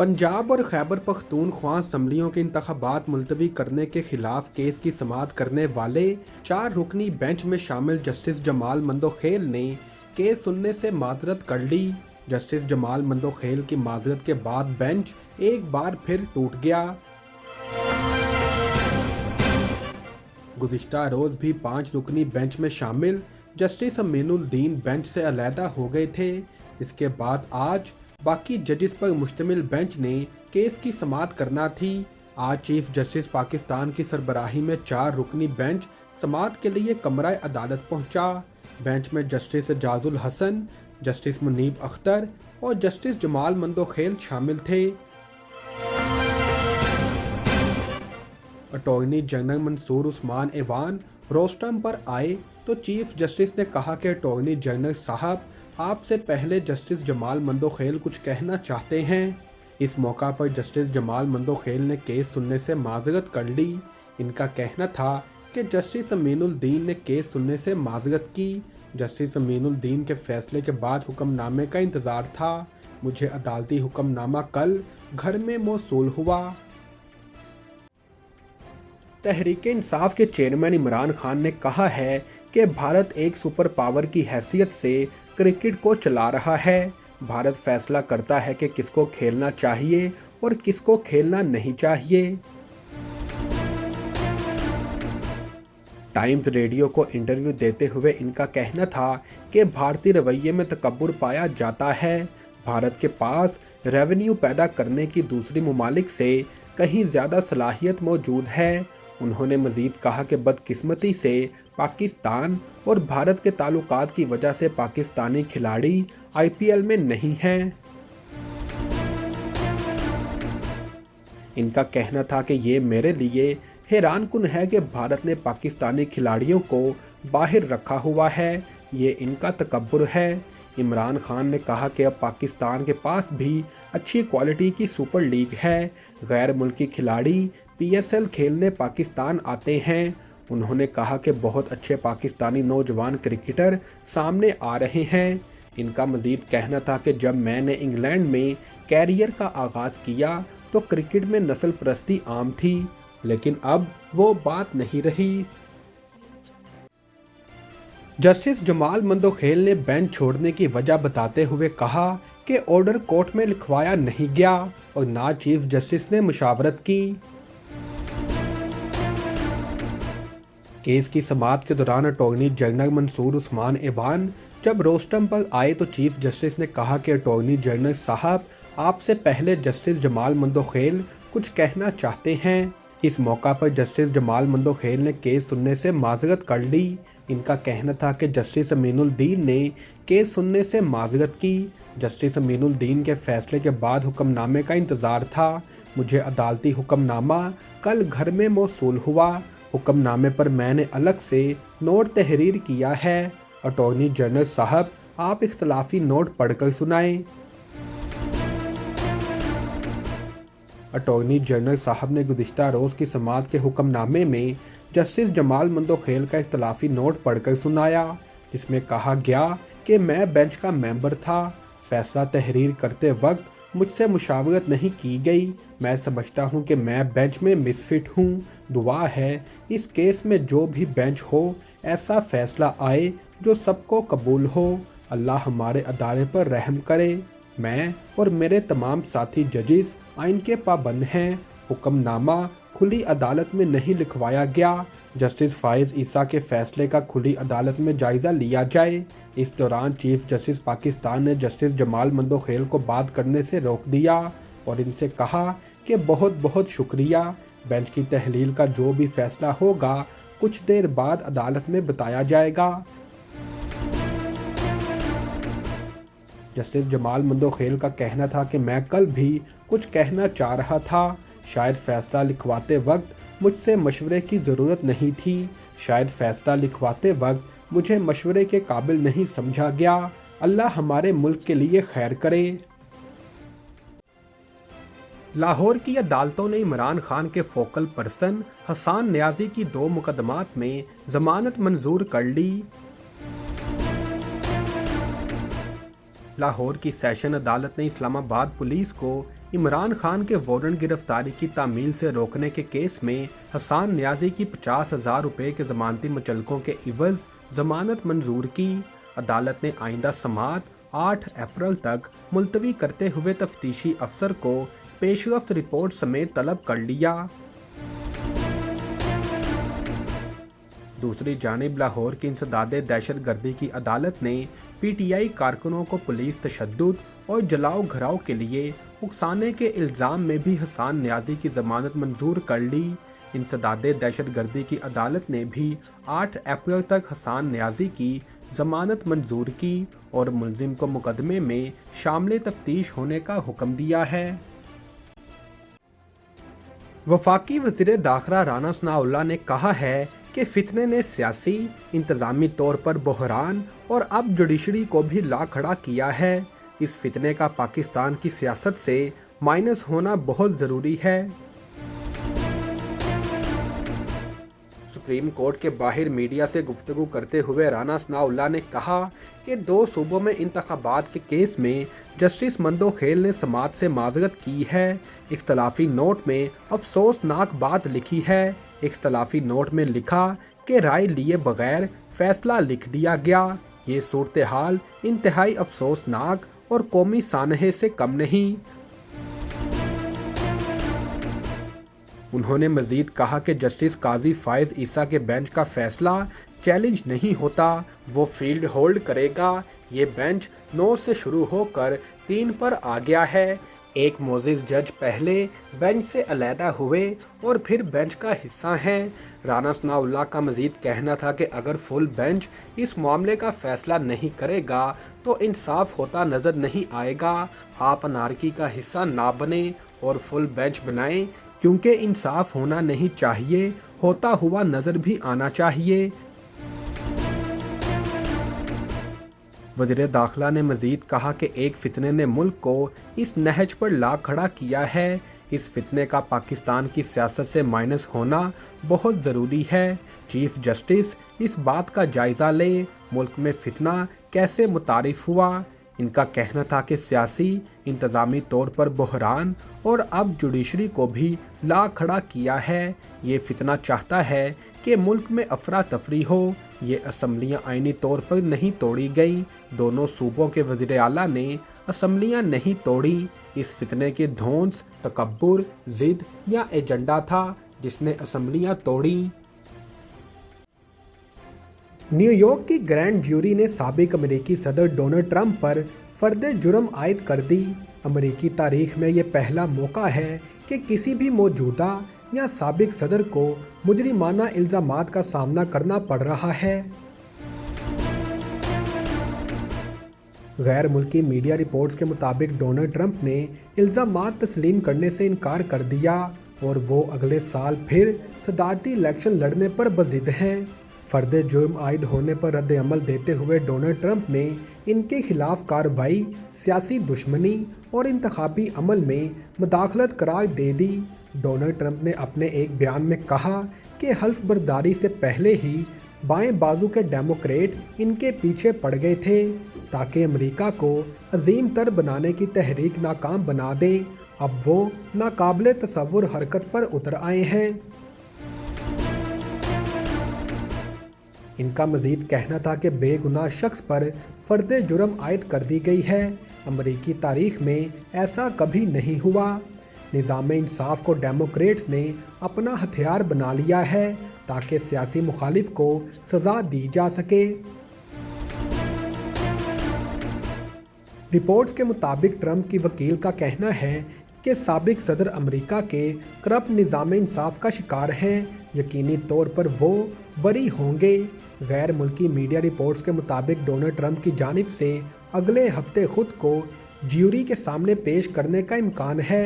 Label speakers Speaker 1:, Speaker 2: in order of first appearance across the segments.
Speaker 1: पंजाब और खैबर पख्तूनख्वा असम्बलियों के इंतखाबात मुलतवी करने के खिलाफ केस की समाअत करने वाले 4 रुकनी बेंच में शामिल जस्टिस जमाल मंदोखेल ने केस सुनने से माजरत कर ली। जस्टिस जमाल मंदोखेल की माजरत के बाद बेंच एक बार फिर टूट गया। गुज़िश्ता रोज़ भी 5 रुकनी बेंच में शामिल जस्टिस अमीनुद्दीन बेंच से अलहदा हो गए थे। इसके बाद आज बाकी जजेस पर मुश्तमिल बेंच ने केस की समाअत करना थी। आज चीफ जस्टिस पाकिस्तान की सरबराही में 4 रुकनी बेंच समाअत के लिए कमरा अदालत पहुंचा। बेंच में जस्टिस एजाजुल हसन, जस्टिस मुनीब अख्तर और जस्टिस जमाल मंदोखेल शामिल थे। अटॉर्नी जनरल मंसूर उस्मान ऐवान रोस्टम पर आए तो चीफ जस्टिस ने कहा कि अटॉर्नी जनरल साहब, आपसे पहले जस्टिस जमाल मंदोखेल कुछ कहना चाहते हैं। इस मौका पर जस्टिस जमाल मंदोखेल ने केस सुनने से माजरत कर ली। इनका कहना था कि जस्टिस अमीनुद्दीन ने केस सुनने से माजरत की। जस्टिस अमीनुद्दीन के फैसले के बाद हुक्मनामे का इंतज़ार था। मुझे अदालती हुक्मनामा कल घर में मौसूल हुआ। तहरीक इंसाफ के चेयरमैन इमरान खान ने कहा है कि भारत एक सुपर पावर की हैसियत से क्रिकेट को चला रहा है। भारत फैसला करता है कि किसको खेलना चाहिए और किसको खेलना नहीं चाहिए। टाइम्स रेडियो को इंटरव्यू देते हुए इनका कहना था कि भारतीय रवैये में तकब्बुर पाया जाता है। भारत के पास रेवेन्यू पैदा करने की दूसरी ममालिक से कहीं ज़्यादा सलाहियत मौजूद है। उन्होंने मज़ीद कहा कि बदकिस्मती से पाकिस्तान और भारत के ताल्लुकात की वजह से पाकिस्तानी खिलाड़ी आईपीएल में नहीं हैं। इनका कहना था कि ये मेरे लिए हैरानकुन है कि भारत ने पाकिस्तानी खिलाड़ियों को बाहर रखा हुआ है। ये इनका तकब्बुर है। इमरान खान ने कहा कि अब पाकिस्तान के पास भी अच्छी क्वालिटी की सुपर लीग है। गैर मुल्की खिलाड़ी पीएसएल खेलने पाकिस्तान आते हैं। उन्होंने कहा कि बहुत अच्छे पाकिस्तानी नौजवान क्रिकेटर सामने आ रहे हैं। इनका मज़ीद कहना था कि जब मैंने इंग्लैंड में कैरियर का आगाज़ किया तो क्रिकेट में नस्ल परस्ती आम थी, लेकिन अब वो बात नहीं रही। जस्टिस जमाल मंदोखेल ने बेंच छोड़ने की वजह बताते हुए कहा कि ऑर्डर कोर्ट में लिखवाया नहीं गया और ना चीफ जस्टिस ने मुशावरत की। केस की समाअत के दौरान अटॉर्नी जनरल मंसूर उस्मान ऐवान जब रोस्टम पर आए तो चीफ जस्टिस ने कहा कि अटॉर्नी जनरल साहब, आपसे पहले जस्टिस जमाल मंदोखेल कुछ कहना चाहते हैं। इस मौका पर जस्टिस जमाल मंदोखेल ने केस सुनने से माजरत कर ली। इनका कहना था कि जस्टिस अमीनुद्दीन ने केस सुनने से माजरत की। जस्टिस अमीनुद्दीन के फैसले के बाद हुक्मनामे का इंतज़ार था। मुझे अदालती हुक्मनामा कल घर में मौसूल हुआ। हुक्मनामे पर मैंने अलग से नोट तहरीर किया है। अटॉर्नी जनरल साहब, आप इख्तलाफी नोट पढ़कर सुनाएं। अटॉर्नी जनरल साहब ने गुज़िश्ता रोज़ की समाअत के हुक्मनामे में जस्टिस जमाल मंदोखेल का इख्तलाफी नोट पढ़कर सुनाया, जिसमें कहा गया कि मैं बेंच का मेंबर था। फैसला तहरीर करते वक्त मुझसे मुशावरत नहीं की गई। मैं समझता हूं कि मैं बेंच में मिसफिट हूं। दुआ है इस केस में जो भी बेंच हो ऐसा फैसला आए जो सबको कबूल हो। अल्लाह हमारे अदारे पर रहम करे। मैं और मेरे तमाम साथी जजेस आइन के पाबंद हैं। हुक्मनामा खुली अदालत में नहीं लिखवाया गया। जस्टिस फाइज ईसा के फैसले का खुली अदालत में जायज़ा लिया जाए। इस दौरान चीफ जस्टिस पाकिस्तान ने जस्टिस जमाल मंदोखेल को बात करने से रोक दिया और इनसे कहा कि बहुत बहुत शुक्रिया। बेंच की तहलील का जो भी फैसला होगा कुछ देर बाद अदालत में बताया जाएगा। जस्टिस जमाल मंदोखेल का कहना था कि मैं कल भी कुछ कहना चाह रहा था। शायद फैसला लिखवाते वक्त मुझसे मशवरे की ज़रूरत नहीं थी। शायद फैसला लिखवाते वक्त मुझे मशवरे के काबिल नहीं समझा गया। अल्लाह हमारे मुल्क के लिए खैर करे। लाहौर की अदालतों ने इमरान खान के फोकल पर्सन हसान न्याजी की 2 मुकदमात में जमानत मंजूर कर ली। लाहौर की सेशन अदालत ने इस्लामाबाद पुलिस को इमरान खान के वारंट गिरफ्तारी की तामील से रोकने के केस में हसान न्याजी की 50,000 रुपये के जमानती मुचलकों के इवज जमानत मंजूर की। अदालत ने आइंदा समाअत 8 अप्रैल तक मुलतवी करते हुए तफ्तीशी अफसर को पेशरफ्त रिपोर्ट समेत तलब कर लिया। दूसरी जानिब लाहौर की इंसदाद दहशत गर्दी की अदालत ने PTI कारकुनों को पुलिस तशद्दुद और जलाओ घराव के लिए उकसाने के इल्ज़ाम में भी हसान न्याजी की जमानत मंजूर कर ली। इंसदाद दहशत गर्दी की अदालत ने भी 8 अप्रैल तक हसान न्याजी की जमानत मंजूर की और मुलजिम को मुकदमे में शामिल तफ्तीश होने का हुक्म दिया है। वफाकी वज़ीर दाखिला राना सनाउल्लाह ने कहा है कि फितने ने सियासी, इंतज़ामी तौर पर बहरान और अब जुडिशरी को भी ला खड़ा किया है। इस फितने का पाकिस्तान की सियासत से माइनस होना बहुत ज़रूरी है। सुप्रीम कोर्ट के बाहर मीडिया से गुफ्तगू करते हुए राना सनाउल्लाह ने कहा कि 2 सूबों में इंतखाबात के केस में जस्टिस मंदोखेल ने समाअत से माजरत की है। इख्तलाफी नोट में अफसोसनाक बात लिखी है। इख्तलाफी नोट में लिखा कि राय लिए बगैर फैसला लिख दिया गया। ये सूरत हाल इंतहाई अफसोसनाक और कौमी सानहे से कम नहीं। उन्होंने मजीद कहा कि जस्टिस काजी फायज ईसा के बेंच का फैसला चैलेंज नहीं होता, वो फील्ड होल्ड करेगा। ये बेंच 9 से शुरू होकर 3 पर आ गया है। एक मोजिज़ जज पहले बेंच से अलहदा हुए और फिर बेंच का हिस्सा हैं। राना सनाउल्लाह का मजीद कहना था कि अगर फुल बेंच इस मामले का फैसला नहीं करेगा तो इंसाफ होता नज़र नहीं आएगा। आप अनारकी का हिस्सा ना बने और फुल बेंच बनाएं, क्योंकि इंसाफ होना नहीं चाहिए, होता हुआ नज़र भी आना चाहिए। वज़ीर दाखिला ने मजीद कहा कि एक फितने ने मुल्क को इस नहज पर ला खड़ा किया है। इस फितने का पाकिस्तान की सियासत से माइनस होना बहुत ज़रूरी है। चीफ जस्टिस इस बात का जायज़ा ले, मुल्क में फितना कैसे मुतारिफ हुआ। इनका कहना था कि सियासी, इंतज़ामी तौर पर बहरान और अब जुडिशरी को भी ला खड़ा किया है। ये फितना चाहता है कि मुल्क में अफरा तफरी हो। ये असम्बलियाँ आइनी तौर पर नहीं तोड़ी गई। दोनों सूबों के वज़ीर आला ने असम्बलियाँ नहीं तोड़ी। इस फितने के धौंस, तकब्बुर, जिद या एजेंडा था जिसने असम्बलियाँ तोड़ी। न्यूयॉर्क की ग्रैंड ज्यूरी ने साबिक अमेरिकी सदर डोनाल्ड ट्रंप पर फर्द जुर्म आयद कर दी। अमेरिकी तारीख में ये पहला मौका है कि किसी भी मौजूदा या साबिक सदर को मुजरिमाना इल्ज़ामात का सामना करना पड़ रहा है। गैर मुल्की मीडिया रिपोर्ट्स के मुताबिक डोनाल्ड ट्रंप ने इल्ज़ामात तस्लीम करने से इनकार कर दिया और वो अगले साल फिर सदारती इलेक्शन लड़ने पर बज़िद हैं। फर्द जुर्म आयद होने पर रद्द अमल देते हुए डोनाल्ड ट्रंप ने इनके खिलाफ कार्रवाई, सियासी दुश्मनी और इंतखाबी अमल में मुदाखलत करार दे दी। डोनाल्ड ट्रंप ने अपने एक बयान में कहा कि हल्फ बर्दारी से पहले ही बाएं बाजू के डेमोक्रेट इनके पीछे पड़ गए थे ताकि अमेरिका को अजीम तर बनाने की तहरीक नाकाम बना दे। अब वो नाकाबिले तसव्वुर हरकत पर उतर आए हैं। इनका मजीद कहना था कि बेगुनाह शख्स पर फर्द जुर्म आयद कर दी गई है। अमेरिकी तारीख में ऐसा कभी नहीं हुआ। निज़ाम इंसाफ को डेमोक्रेट्स ने अपना हथियार बना लिया है ताकि सियासी मुखालिफ को सज़ा दी जा सके। रिपोर्ट्स के मुताबिक ट्रंप की वकील का कहना है कि साबिक सदर अमेरिका के करप्ट निज़ाम इंसाफ का शिकार हैं। यकीनी तौर पर वो बरी होंगे। गैर मुल्की मीडिया रिपोर्ट्स के मुताबिक डोनाल्ड ट्रंप की जानिब से अगले हफ्ते खुद को ज्यूरी के सामने पेश करने का इम्कान है।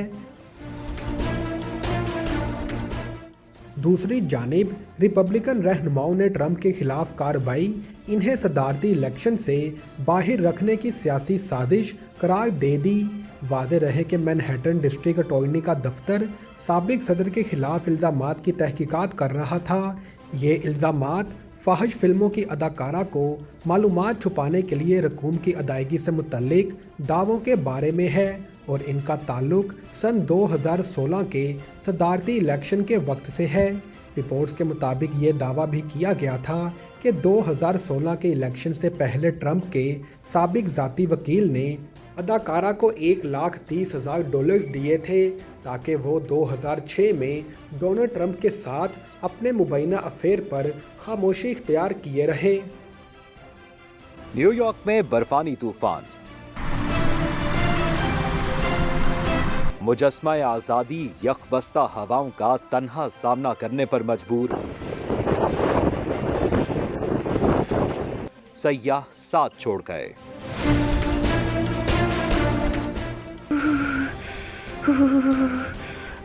Speaker 1: दूसरी जानिब रिपब्लिकन रहनुमाओं ने ट्रंप के खिलाफ कार्रवाई इन्हें सदारती इलेक्शन से बाहर रखने की सियासी साजिश करार दे दी। वाज़ेह रहे कि मैनहट्टन डिस्ट्रिक्ट अटॉर्नी का दफ्तर साबिक सदर के खिलाफ इल्ज़ामात की तहकीकात कर रहा था। ये इल्ज़ामात فاحش فلموں کی اداکارہ کو معلومات چھپانے کے لیے رقوم کی ادائیگی سے متعلق دعووں کے بارے میں ہے اور ان کا تعلق سن 2016 کے صدارتی الیکشن کے وقت سے ہے۔ رپورٹس کے مطابق یہ دعویٰ بھی کیا گیا تھا کہ 2016 کے الیکشن سے پہلے ٹرمپ کے سابق ذاتی وکیل نے اداکارہ کو $1,30,000 دیے تھے تاکہ وہ 2006 میں ڈونلڈ ٹرمپ کے ساتھ اپنے مبینہ افیئر پر خاموشی اختیار کیے رہے۔
Speaker 2: نیو یارک میں برفانی طوفان، مجسمہ آزادی یخ بستہ ہواؤں کا تنہا سامنا کرنے پر مجبور، سیاح ساتھ چھوڑ گئے۔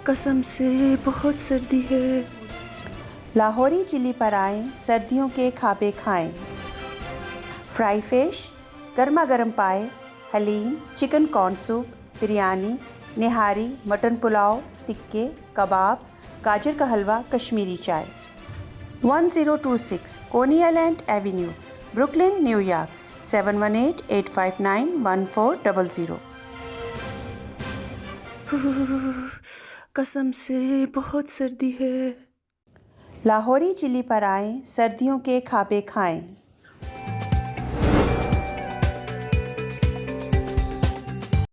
Speaker 3: قسم سے بہت سردی ہے۔
Speaker 4: لاہوری چلی پر آئیں، سردیوں کے کھابے کھائیں۔ فرائی فش، گرما گرم پائے، haleem, chicken corn soup, biryani, nihari, mutton pulao, ٹکے، کباب، گاجر کا حلوہ، کشمیری چائے۔ 1026 Coney Island Avenue, Brooklyn, New York, 7188591400۔
Speaker 3: قسم سے بہت سردی ہے۔
Speaker 4: لاہوری چلی پر آئیں، سردیوں کے کھابے کھائیں۔